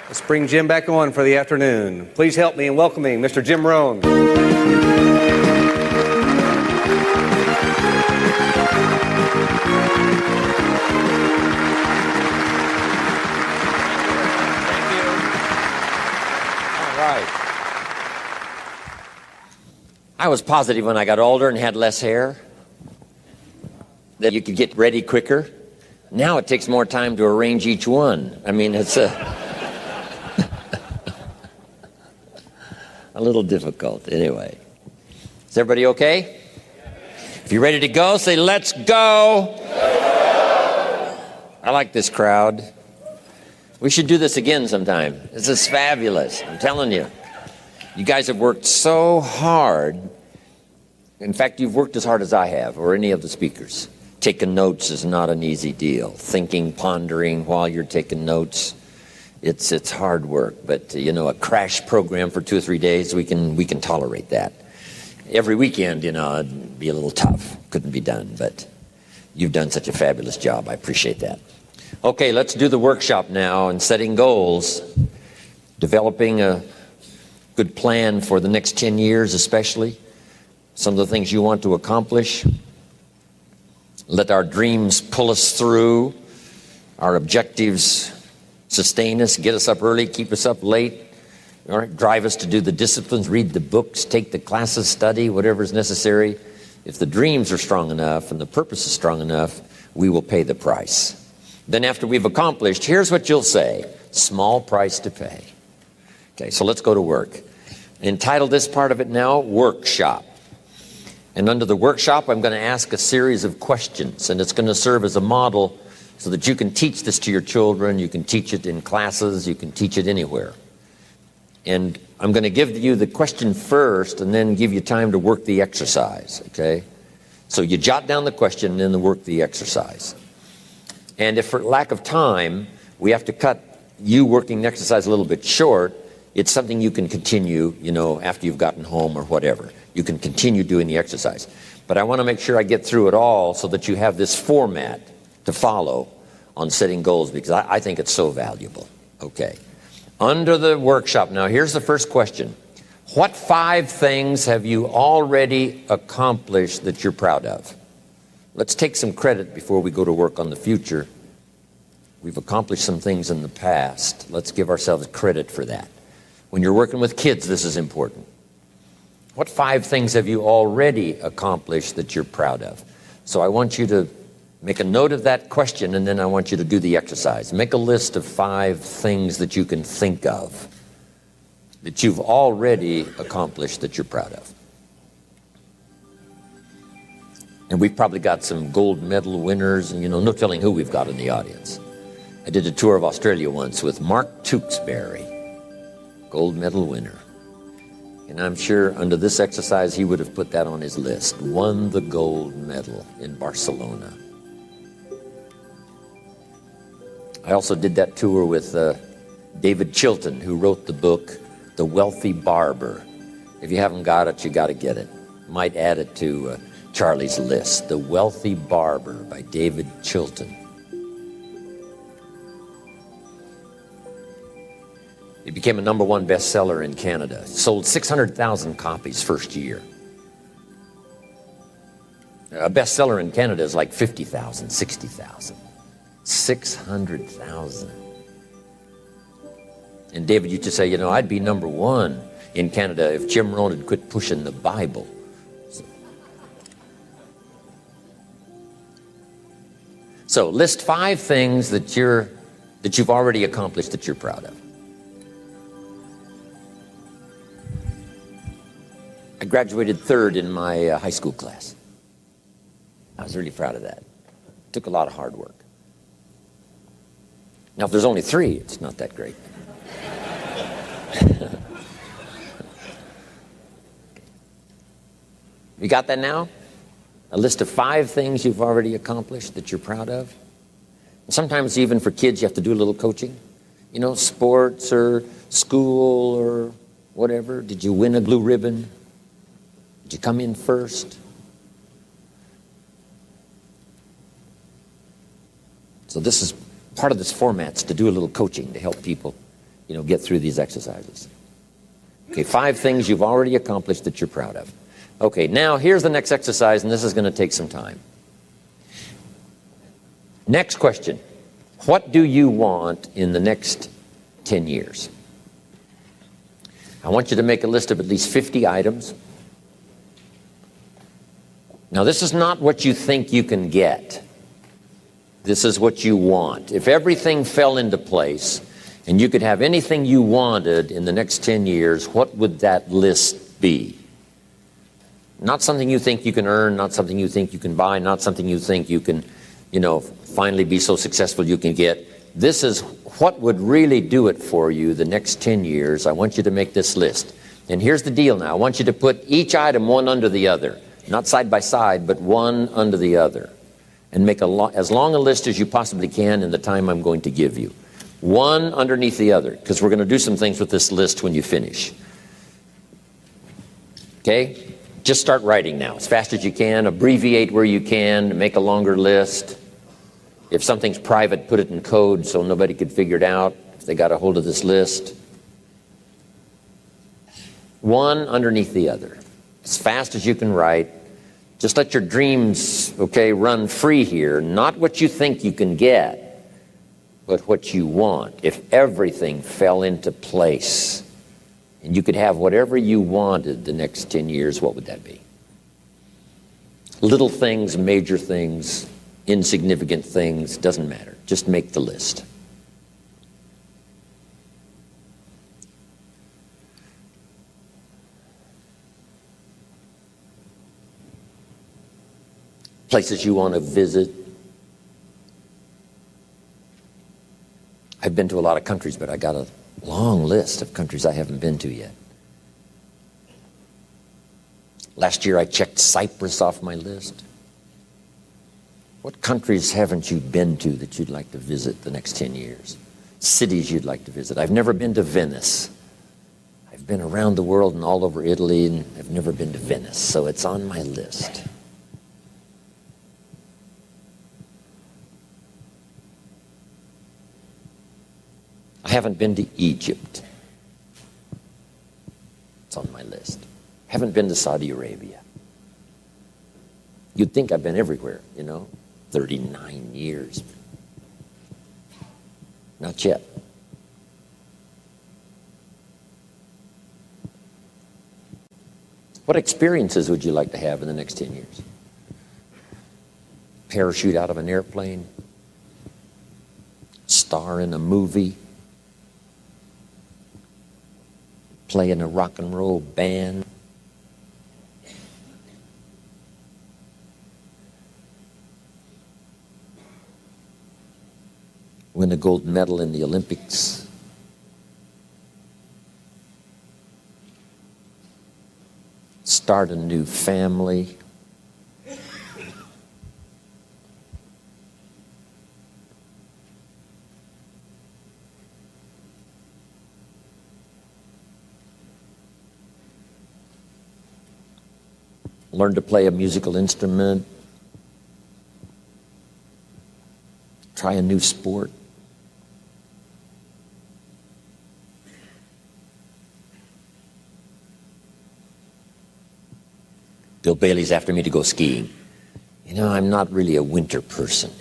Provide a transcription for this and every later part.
Let's bring Jim back on for the afternoon. Please help me in welcoming Mr. Jim Rohn. I was positive when I got older and had less hair that you could get ready quicker. Now it takes more time to arrange each one. I mean, it's a little difficult. Anyway, is everybody okay? If you're ready to go, say, let's go. I like this crowd. We should do this again sometime. This is fabulous. I'm telling you. You guys have worked so hard. In fact, you've worked as hard as I have, or any of the speakers. Taking notes is not an easy deal. Thinking, pondering while you're taking notes, it's hard work. But a crash program for 2 or 3 days, we can tolerate that. Every weekend, it'd be a little tough. Couldn't be done, but you've done such a fabulous job. I appreciate that. Okay, let's do the workshop now and setting goals, developing a good plan for the next 10 years, especially. Some of the things you want to accomplish. Let our dreams pull us through. Our objectives sustain us, get us up early, keep us up late. All right, drive us to do the disciplines, read the books, take the classes, study, whatever is necessary. If the dreams are strong enough and the purpose is strong enough, we will pay the price. Then after we've accomplished, here's what you'll say: small price to pay. Okay, so let's go to work. Entitle this part of it now, Workshop. And under the workshop, I'm going to ask a series of questions, and it's going to serve as a model so that you can teach this to your children, you can teach it in classes, you can teach it anywhere. And I'm going to give you the question first and then give you time to work the exercise, okay? So you jot down the question and then work the exercise. And if for lack of time, we have to cut you working the exercise a little bit short, it's something you can continue, after you've gotten home or whatever. You can continue doing the exercise. But I want to make sure I get through it all so that you have this format to follow on setting goals, because I think it's so valuable. Okay. Under the workshop, now here's the first question. What 5 things have you already accomplished that you're proud of? Let's take some credit before we go to work on the future. We've accomplished some things in the past. Let's give ourselves credit for that. When you're working with kids, this is important. What 5 things have you already accomplished that you're proud of? So I want you to make a note of that question, and then I want you to do the exercise. Make a list of 5 things that you can think of that you've already accomplished that you're proud of. And we've probably got some gold medal winners, and no telling who we've got in the audience. I did a tour of Australia once with Mark Tewksbury, gold medal winner. And I'm sure under this exercise, he would have put that on his list. Won the gold medal in Barcelona. I also did that tour with David Chilton, who wrote the book, The Wealthy Barber. If you haven't got it, you got to get it. Might add it to Charlie's list. The Wealthy Barber by David Chilton. It became a #1 bestseller in Canada. Sold 600,000 copies first year. A bestseller in Canada is like 50,000, 60,000. 600,000. And David used to say, I'd be #1 in Canada if Jim Rohn had quit pushing the Bible. So list 5 things that you've already accomplished that you're proud of. I graduated 3rd in my high school class. I was really proud of that. It took a lot of hard work. Now, if there's only 3, it's not that great. You got that now? A list of 5 things you've already accomplished that you're proud of. And sometimes even for kids, you have to do a little coaching. Sports or school or whatever. Did you win a blue ribbon? Did you come in first? So this is part of this format's to do a little coaching to help people get through these exercises. Okay, 5 things you've already accomplished that you're proud of. Okay, now here's the next exercise, and this is going to take some time. Next question. What do you want in the next 10 years? I want you to make a list of at least 50 items. Now, this is not what you think you can get. This is what you want. If everything fell into place and you could have anything you wanted in the next 10 years, what would that list be? Not something you think you can earn, not something you think you can buy, not something you think you can, finally be so successful you can get. This is what would really do it for you the next 10 years. I want you to make this list. And here's the deal now. I want you to put each item one under the other. Not side by side, but one under the other. And make as long a list as you possibly can in the time I'm going to give you. One underneath the other, because we're going to do some things with this list when you finish. Okay? Just start writing now, as fast as you can. Abbreviate where you can. Make a longer list. If something's private, put it in code so nobody could figure it out if they got a hold of this list. One underneath the other. As fast as you can write. Just let your dreams, run free here. Not what you think you can get, but what you want. If everything fell into place and you could have whatever you wanted the next 10 years, what would that be? Little things, major things, insignificant things, doesn't matter. Just make the list. Places you want to visit. I've been to a lot of countries, but I got a long list of countries I haven't been to yet. Last year I checked Cyprus off my list. What countries haven't you been to that you'd like to visit the next 10 years? Cities you'd like to visit. I've never been to Venice. I've been around the world and all over Italy, and I've never been to Venice, so it's on my list. I haven't been to Egypt. It's on my list. I haven't been to Saudi Arabia. You'd think I've been everywhere, 39 years. Not yet. What experiences would you like to have in the next 10 years? Parachute out of an airplane? Star in a movie? Play in a rock and roll band? Win a gold medal in the Olympics? Start a new family? Learn to play a musical instrument? Try a new sport? Bill Bailey's after me to go skiing. I'm not really a winter person.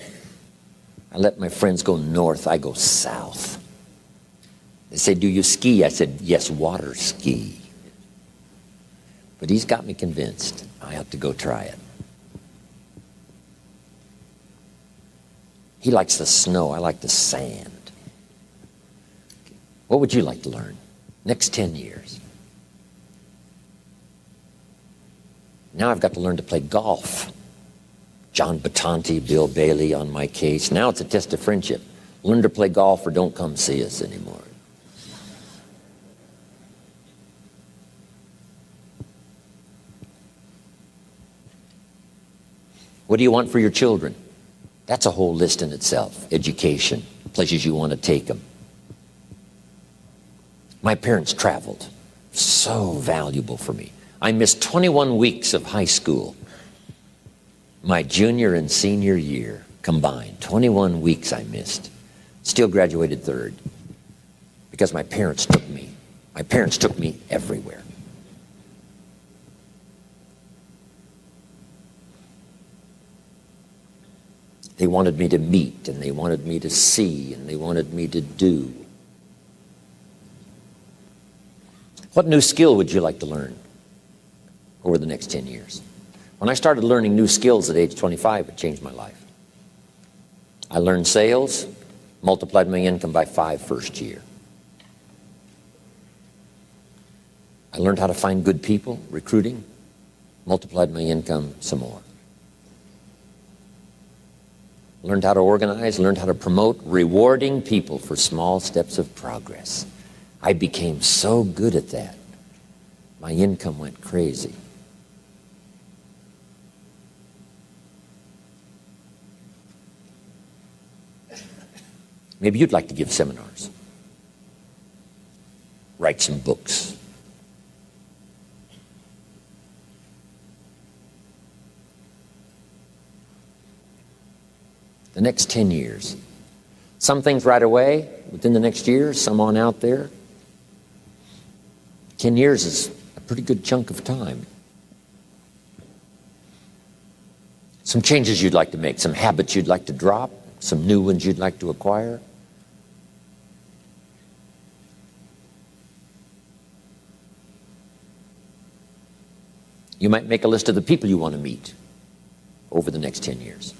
I let my friends go north, I go south. They say, do you ski? I said, yes, water ski. But he's got me convinced I have to go try it. He likes the snow, I like the sand. What would you like to learn? Next 10 years. Now I've got to learn to play golf. John Batanti, Bill Bailey on my case. Now it's a test of friendship. Learn to play golf or don't come see us anymore. What do you want for your children? That's a whole list in itself. Education, places you want to take them. My parents traveled. So valuable for me. I missed 21 weeks of high school. My junior and senior year combined. 21 weeks I missed. Still graduated third. because my parents took me. My parents took me everywhere. They wanted me to meet, and they wanted me to see, and they wanted me to do. What new skill would you like to learn over the next 10 years? When I started learning new skills at age 25, it changed my life. I learned sales, multiplied my income by 5 first year. I learned how to find good people, recruiting, multiplied my income some more. Learned how to organize, learned how to promote, rewarding people for small steps of progress. I became so good at that. My income went crazy. Maybe you'd like to give seminars, write some books. The next 10 years. Some things right away, within the next year, some on out there. 10 years is a pretty good chunk of time. Some changes you'd like to make, some habits you'd like to drop, some new ones you'd like to acquire. You might make a list of the people you want to meet over the next 10 years.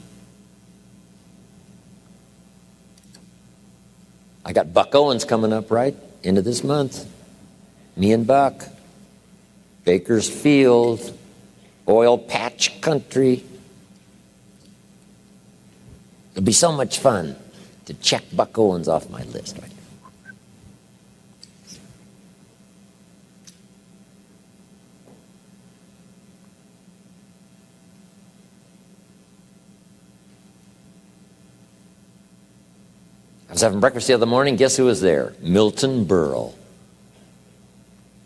I got Buck Owens coming up right into this month. Me and Buck. Bakersfield, oil patch country. It'll be so much fun to check Buck Owens off my list right now. I was having breakfast the other morning. Guess who was there? Milton Berle.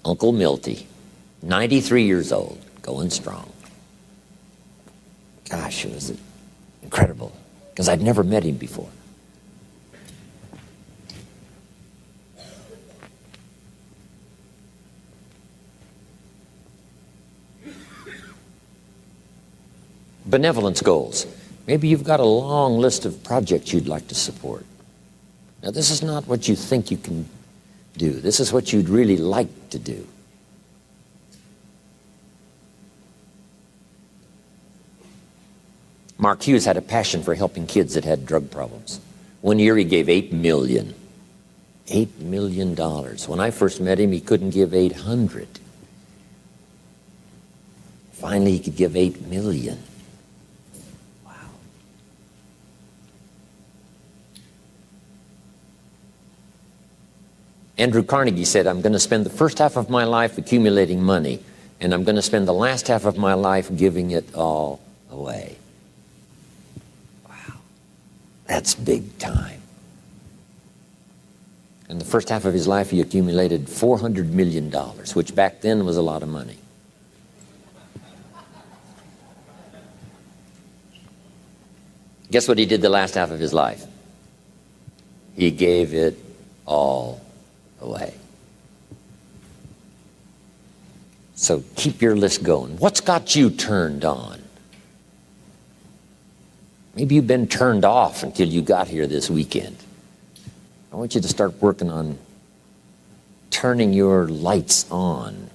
Uncle Milty. 93 years old. Going strong. Gosh, it was incredible. Because I'd never met him before. Benevolence goals. Maybe you've got a long list of projects you'd like to support. Now, this is not what you think you can do. This is what you'd really like to do. Mark Hughes had a passion for helping kids that had drug problems. One year he gave $8 million. $8 million. When I first met him, he couldn't give 800. Finally, he could give 8 million. Wow. Andrew Carnegie said, I'm going to spend the first half of my life accumulating money, and I'm going to spend the last half of my life giving it all away. Wow. That's big time. In the first half of his life, he accumulated $400 million, which back then was a lot of money. Guess what he did the last half of his life? He gave it all away. So keep your list going. What's got you turned on? Maybe you've been turned off until you got here this weekend. I want you to start working on turning your lights on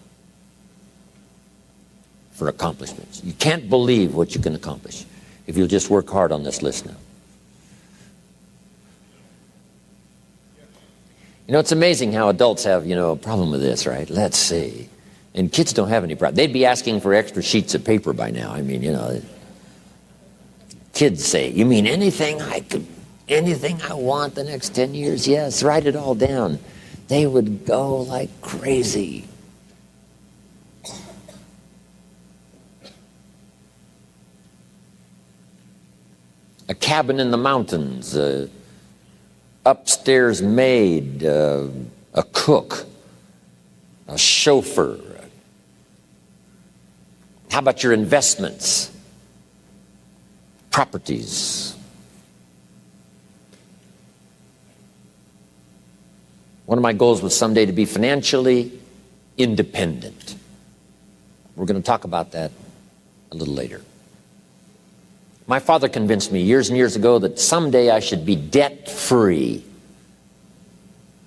for accomplishments. You can't believe what you can accomplish if you'll just work hard on this list now. You know, it's amazing how adults have, a problem with this, right? Let's see. And kids don't have any problem. They'd be asking for extra sheets of paper by now. I mean, kids say, you mean anything I want the next 10 years? Yes, write it all down. They would go like crazy. A cabin in the mountains, upstairs maid, a cook, a chauffeur. How about your investments? Properties. One of my goals was someday to be financially independent. We're going to talk about that a little later. My father convinced me years and years ago that someday I should be debt-free.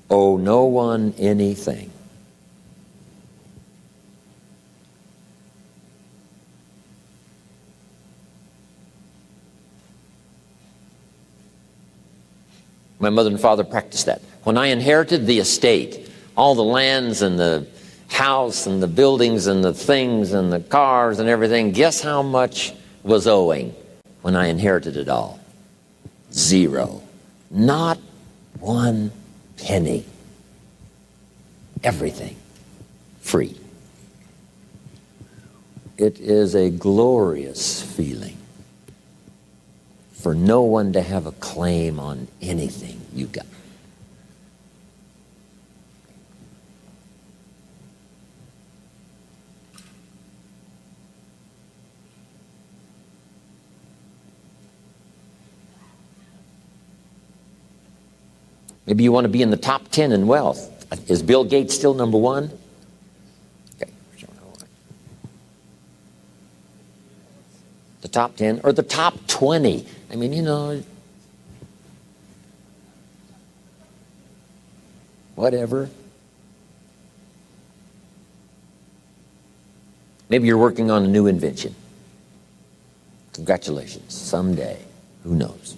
Owe no one anything. My mother and father practiced that. When I inherited the estate, all the lands and the house and the buildings and the things and the cars and everything, guess how much was owing when I inherited it all? 0. Not 1 penny. Everything free. It is a glorious feeling for no one to have a claim on anything you got. Maybe you want to be in the top 10 in wealth. Is Bill Gates still number 1? Okay. The top 10 or the top 20. I mean, you know, whatever. Maybe you're working on a new invention. Congratulations. Someday. Who knows?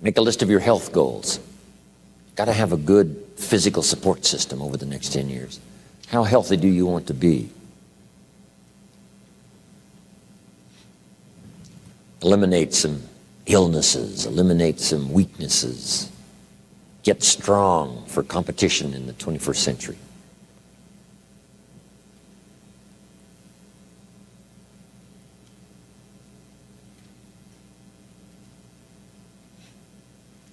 Make a list of your health goals. Got to have a good physical support system over the next 10 years. How healthy do you want to be? Eliminate some illnesses, eliminate some weaknesses. Get strong for competition in the 21st century.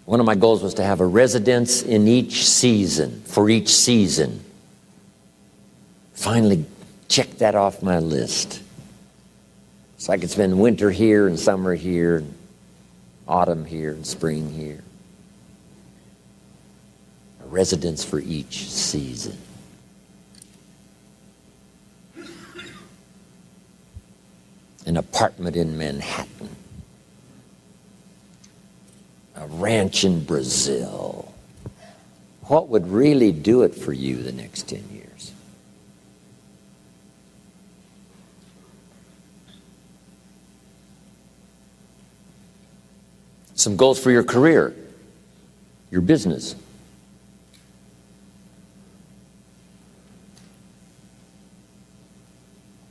One of my goals was to have a residence in each season, for each season. Finally, check that off my list. So I could spend winter here and summer here, and autumn here and spring here. A residence for each season. An apartment in Manhattan. A ranch in Brazil. What would really do it for you the next 10 years? Some goals for your career, your business.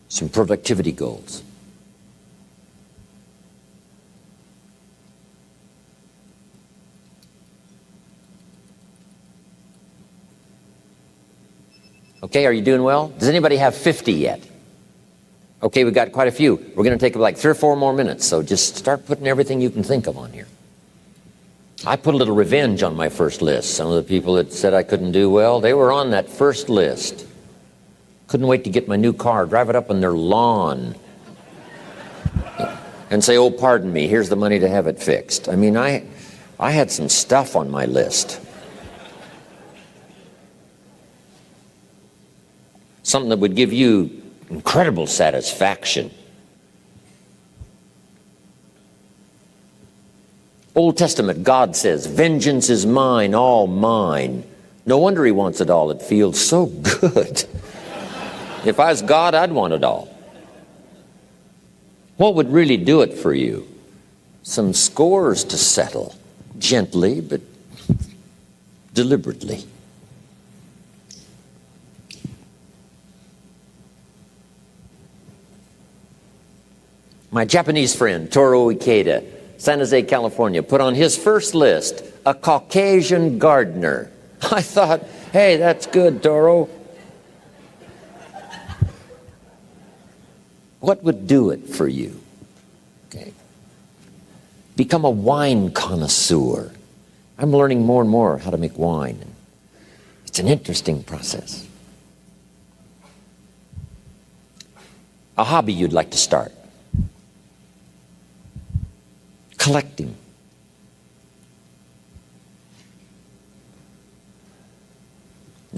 Some productivity goals. Okay, are you doing well? Does anybody have 50 yet? Okay, we've got quite a few. We're going to take like 3 or 4 more minutes, so just start putting everything you can think of on here. I put a little revenge on my first list. Some of the people that said I couldn't do well, they were on that first list. Couldn't wait to get my new car, drive it up on their lawn, and say, oh, pardon me, here's the money to have it fixed. I mean, I had some stuff on my list. Something that would give you incredible satisfaction. Old Testament, God says, vengeance is mine, all mine. No wonder he wants it all. It feels so good. If I was God, I'd want it all. What would really do it for you? Some scores to settle, gently but deliberately. My Japanese friend, Toru Ikeda, San Jose, California, put on his first list a Caucasian gardener. I thought, hey, that's good, Toru. What would do it for you? Okay. Become a wine connoisseur. I'm learning more and more how to make wine. It's an interesting process. A hobby you'd like to start. Collecting.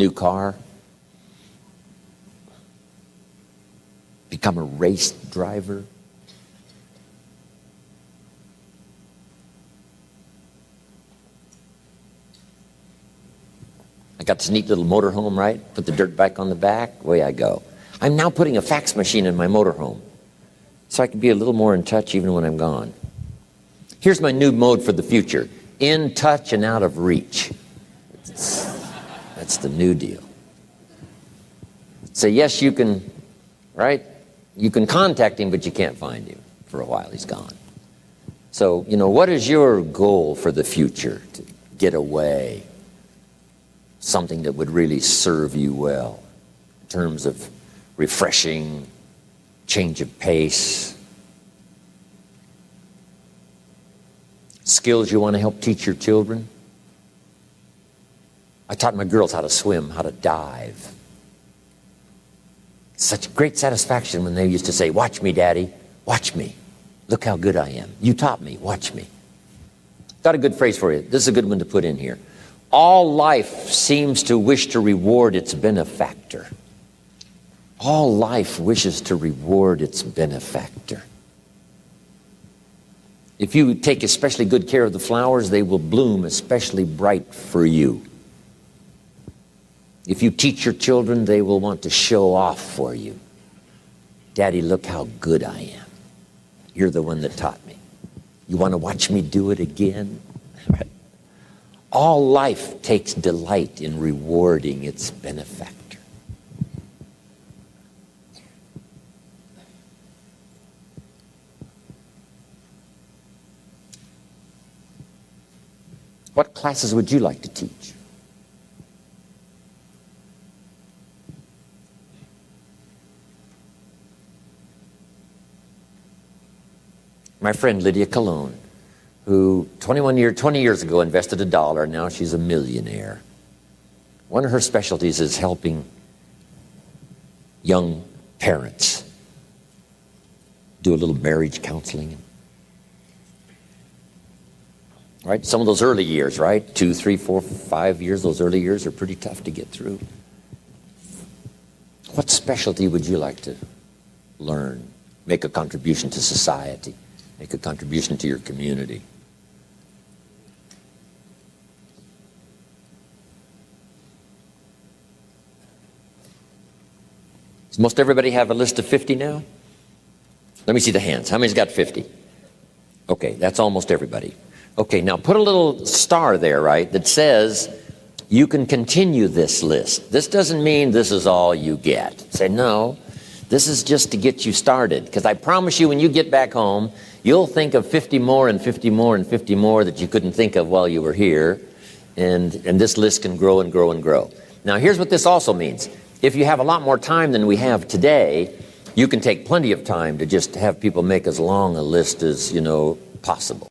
new car, become a race driver. I got this neat little motorhome, right? Put the dirt bike on the back, away I go. I'm now putting a fax machine in my motorhome so I can be a little more in touch even when I'm gone. Here's my new mode for the future: in touch and out of reach. That's the new deal. So yes, you can, right? You can contact him, but you can't find him for a while. He's gone. So, what is your goal for the future? To get away. Something that would really serve you well in terms of refreshing, change of pace, skills you want to help teach your children. I taught my girls how to swim, how to dive. Such great satisfaction when they used to say, "Watch me, Daddy, watch me. Look how good I am. You taught me, watch me." Got a good phrase for you. This is a good one to put in here. All life seems to wish to reward its benefactor. All life wishes to reward its benefactor. If you take especially good care of the flowers, they will bloom especially bright for you. If you teach your children, they will want to show off for you. "Daddy, look how good I am. You're the one that taught me. You want to watch me do it again?" Right? All life takes delight in rewarding its benefactor. What classes would you like to teach? My friend Lydia Cologne, who 20 years ago invested $1, now she's a millionaire. One of her specialties is helping young parents do a little marriage counseling. Right? Some of those early years, right? 2, 3, 4, 5 years, those early years are pretty tough to get through. What specialty would you like to learn? Make a contribution to society. Make a contribution to your community. Does most everybody have a list of 50 now? Let me see the hands. How many's got 50? Okay, that's almost everybody. Okay, now put a little star there, right, that says you can continue this list. This doesn't mean this is all you get. Say, no, this is just to get you started. Because I promise you, when you get back home, you'll think of 50 more and 50 more and 50 more that you couldn't think of while you were here. And this list can grow and grow and grow. Now, here's what this also means. If you have a lot more time than we have today, you can take plenty of time to just have people make as long a list as, possible.